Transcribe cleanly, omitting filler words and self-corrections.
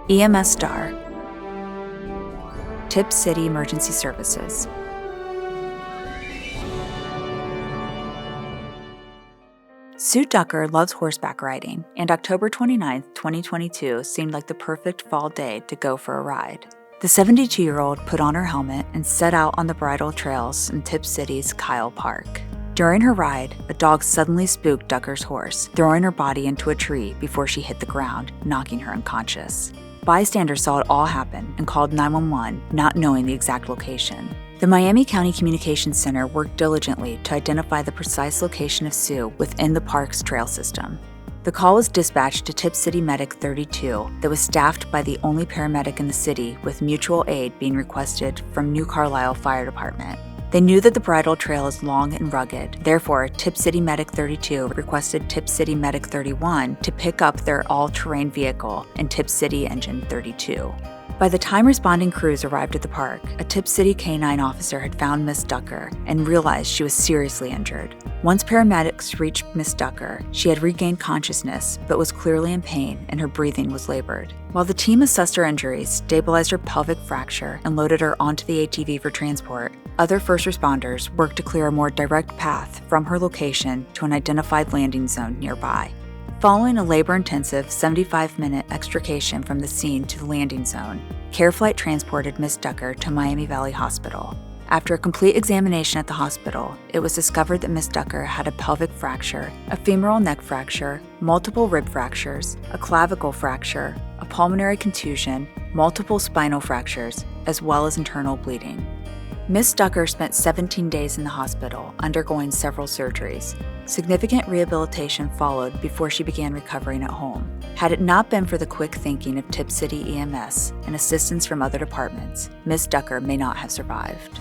EMS star, Tipp City Emergency Services. Sue Ducker loves horseback riding, and October 29, 2022 seemed like the perfect fall day to go for a ride. The 72-year-old put on her helmet and set out on the bridle trails in Tipp City's Kyle Park. During her ride, a dog suddenly spooked Ducker's horse, throwing her body into a tree before she hit the ground, knocking her unconscious. Bystanders saw it all happen and called 911, not knowing the exact location. The Miami County Communications Center worked diligently to identify the precise location of Sue within the park's trail system. The call was dispatched to Tipp City Medic 32 that was staffed by the only paramedic in the city, with mutual aid being requested from New Carlisle Fire Department. They knew that the bridle trail is long and rugged, therefore Tipp City Medic 32 requested Tipp City Medic 31 to pick up their all-terrain vehicle and Tipp City Engine 32. By the time responding crews arrived at the park, a Tipp City K-9 officer had found Miss Ducker and realized she was seriously injured. Once paramedics reached Miss Ducker, she had regained consciousness but was clearly in pain and her breathing was labored. While the team assessed her injuries, stabilized her pelvic fracture, and loaded her onto the ATV for transport, other first responders worked to clear a more direct path from her location to an identified landing zone nearby. Following a labor-intensive 75-minute extrication from the scene to the landing zone, Care Flight transported Miss Ducker to Miami Valley Hospital. After a complete examination at the hospital, it was discovered that Miss Ducker had a pelvic fracture, a femoral neck fracture, multiple rib fractures, a clavicle fracture, a pulmonary contusion, multiple spinal fractures, as well as internal bleeding. Miss Ducker spent 17 days in the hospital, undergoing several surgeries. Significant rehabilitation followed before she began recovering at home. Had it not been for the quick thinking of Tipp City EMS and assistance from other departments, Miss Ducker may not have survived.